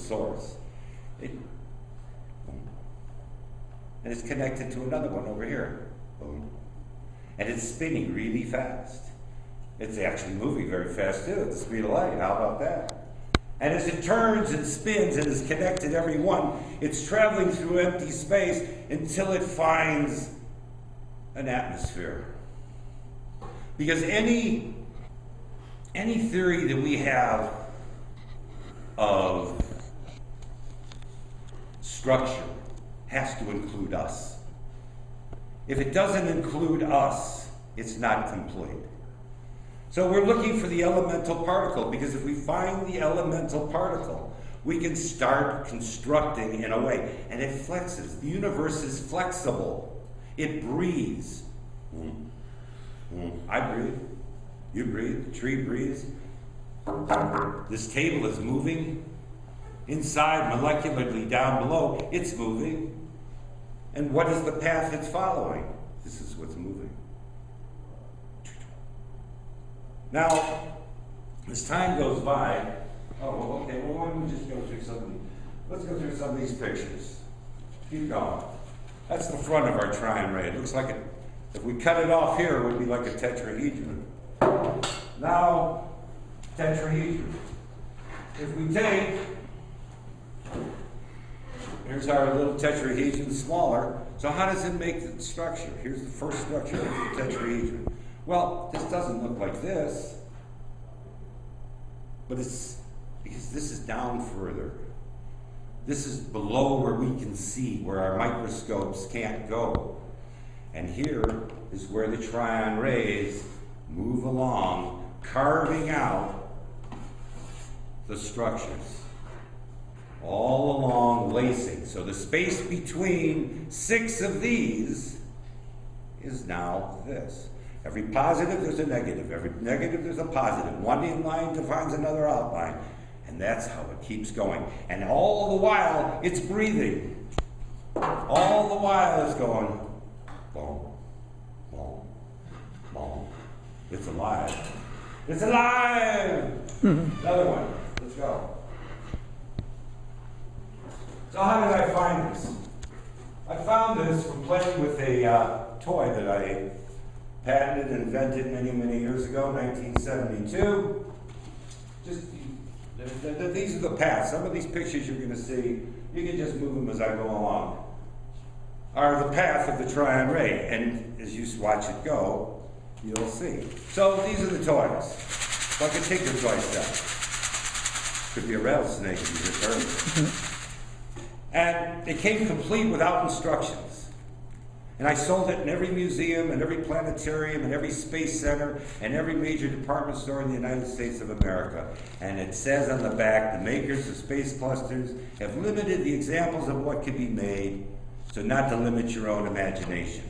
source. And it's connected to another one over here. Boom. And it's spinning really fast. It's actually moving very fast too, at the speed of light. How about that? And as it turns and spins and is connected every one, it's traveling through empty space until it finds an atmosphere. Because any theory that we have of structure has to include us. If it doesn't include us, it's not complete. So we're looking for the elemental particle, because if we find the elemental particle, we can start constructing in a way. And it flexes. The universe is flexible. It breathes. I breathe. You breathe. The tree breathes. This table is moving. Inside, molecularly down below, it's moving. And what is the path it's following? This is what's moving. Now, as time goes by, okay, well, why don't we just go through let's go through some of these pictures. Keep going. That's the front of our tri-and ray. It looks like if we cut it off here, it would be like a tetrahedron. Now, tetrahedron. If we take, here's our little tetrahedron, smaller. So how does it make the structure? Here's the first structure of the tetrahedron. Well, this doesn't look like this, but it's because this is down further. This is below where we can see, where our microscopes can't go. And here is where the tri-and rays move along, carving out the structures. All along lacing. So the space between 6 of these is now this. Every positive, there's a negative. Every negative, there's a positive. One inline defines another outline. And that's how it keeps going. And all the while, it's breathing. All the while, it's going, boom, boom, boom. It's alive. It's alive! Another one. Let's go. So how did I find this? I found this from playing with a toy that I patented and invented many, many years ago, 1972. These are the paths. Some of these pictures you're going to see, you can just move them as I go along, are the path of the tri-and ray. And as you watch it go, you'll see. So these are the toys. Like a tinker toy stuff. Could be a rattlesnake if you just heard it. And it came complete without instructions. And I sold it in every museum and every planetarium and every space center and every major department store in the United States of America. And it says on the back, the makers of space clusters have limited the examples of what can be made, so not to limit your own imagination.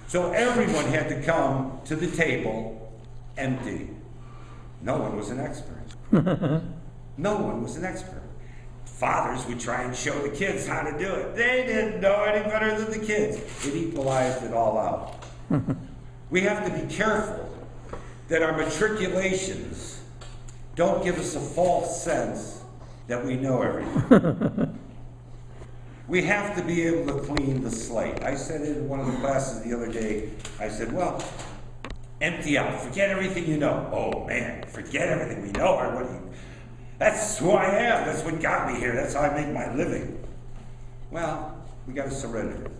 So everyone had to come to the table empty. No one was an expert. No one was an expert. Fathers would try and show the kids how to do it. They didn't know any better than the kids. It equalized it all out. We have to be careful that our matriculations don't give us a false sense that we know everything. We have to be able to clean the slate. I said in one of the classes the other day, I said, well, empty out, forget everything you know. Oh man, forget everything we know. Or what do you? That's who I am. That's what got me here. That's how I make my living. Well, we got to surrender.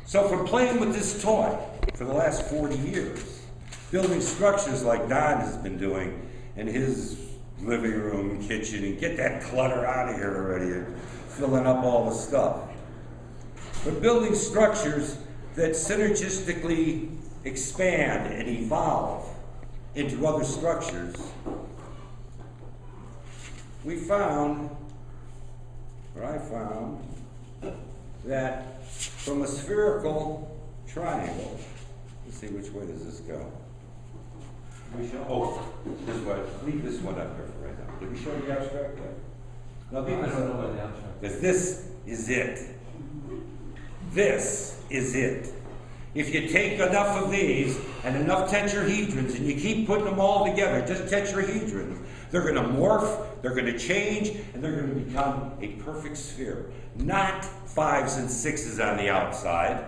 So from playing with this toy for the last 40 years, building structures like Don has been doing in his living room, kitchen, and get that clutter out of here already, and filling up all the stuff. But building structures that synergistically expand and evolve into other structures, I found that from a spherical triangle, let's see which way does this go. This way. Leave this one up here for right now. Did we show the abstract yet? No, I don't know what the abstract is. Because this is it. This is it. If you take enough of these and enough tetrahedrons and you keep putting them all together, just tetrahedrons, They're going to morph, they're going to change, and they're going to become a perfect sphere. Not 5s and 6s on the outside,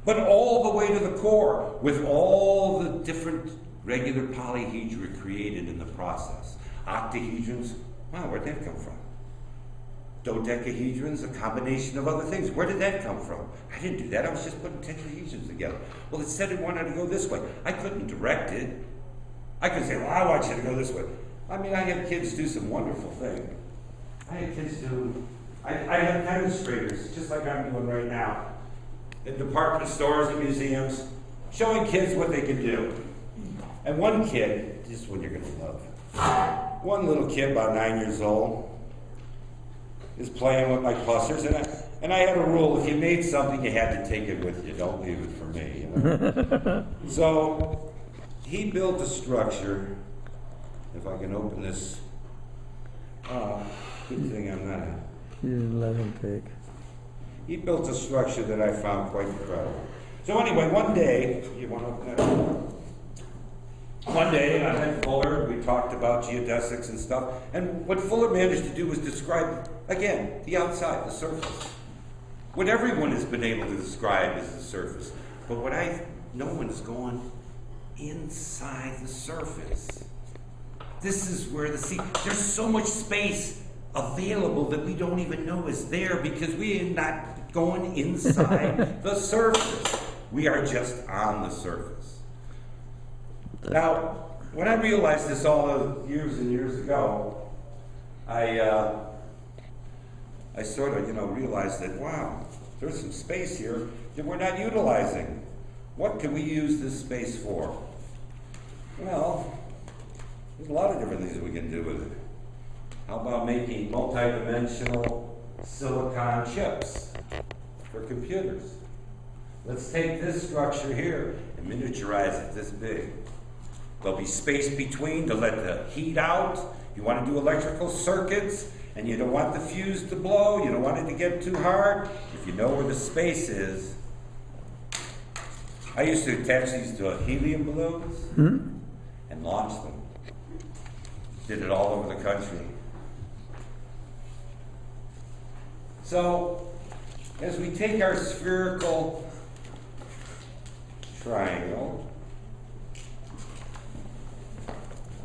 but all the way to the core, with all the different regular polyhedra created in the process. Octahedrons, wow, where'd that come from? Dodecahedrons, a combination of other things. Where did that come from? I didn't do that, I was just putting tetrahedrons together. Well, it said it wanted to go this way. I couldn't direct it. I could say, well, I want you to go this way. I mean, I had kids do some wonderful things. I had kids do, I had demonstrators, just like I'm doing right now, in department stores and museums, showing kids what they can do. And one kid, this is one you're gonna love. One little kid, about 9 years old, is playing with my clusters, and I had a rule: if you made something, you had to take it with you. Don't leave it for me. You know? So he built a structure. If I can open this, good thing I'm not. You let him take. He built a structure that I found quite incredible. So anyway, one day, you want to open that up? One day, I met Fuller, we talked about geodesics and stuff, and what Fuller managed to do was describe, again, the outside, the surface. What everyone has been able to describe is the surface. But no one is going inside the surface. This is where there's so much space available that we don't even know is there because we are not going inside the surface. We are just on the surface. Now, when I realized this all those years and years ago, I sort of, realized that, wow, there's some space here that we're not utilizing. What can we use this space for? Well, there's a lot of different things we can do with it. How about making multi-dimensional silicon chips for computers? Let's take this structure here and miniaturize it this big. There'll be space between to let the heat out. You want to do electrical circuits, and you don't want the fuse to blow. You don't want it to get too hard. If you know where the space is. I used to attach these to helium balloons and launch them. Did it all over the country. So, as we take our spherical triangle,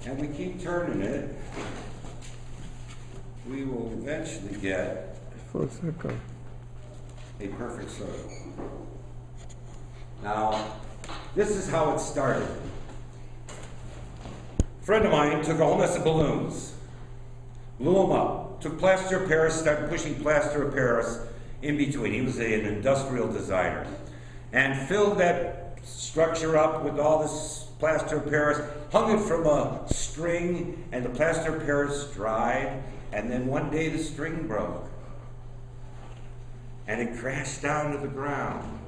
and we keep turning it, we will eventually get Full circle. a perfect circle. Now, this is how it started. A friend of mine took a whole mess of balloons, blew them up, took plaster of Paris, started pushing plaster of Paris in between. He was an industrial designer, and filled that structure up with all this plaster of Paris, hung it from a string, and the plaster of Paris dried, and then one day the string broke, and it crashed down to the ground,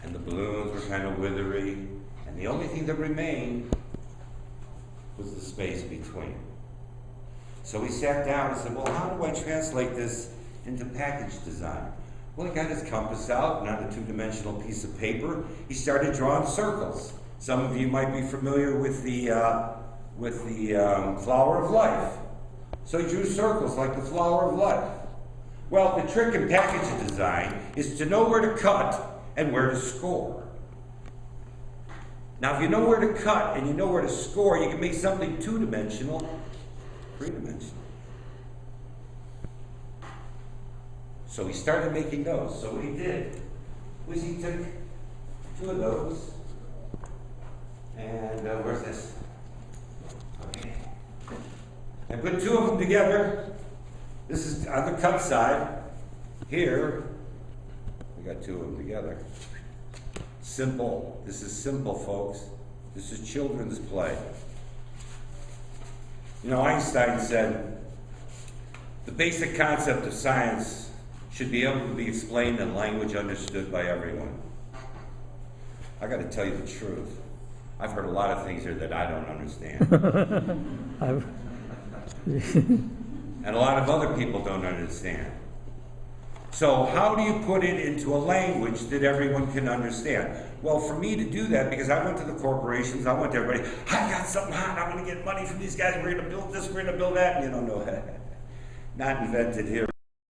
and the balloons were kind of withery, and the only thing that remained was the space between. So he sat down and said, well, how do I translate this into package design? Well, he got his compass out, and on a two-dimensional piece of paper, he started drawing circles. Some of you might be familiar with the flower of life. So he drew circles like the flower of life. Well, the trick in package design is to know where to cut and where to score. Now, if you know where to cut and you know where to score, you can make something two-dimensional, three-dimensional. So he started making those. So what he did was he took two of those, and where's this? Okay. And put two of them together. This is on the cut side. Here, we got two of them together. Simple. This is simple, folks. This is children's play. You know, Einstein said, the basic concept of science should be able to be explained in language understood by everyone. I got to tell you the truth. I've heard a lot of things here that I don't understand. And a lot of other people don't understand. So how do you put it into a language that everyone can understand? Well, for me to do that, because I went to the corporations, I went to everybody, I got something hot, I'm gonna get money from these guys, we're gonna build this, we're gonna build that, and you don't know, not invented here.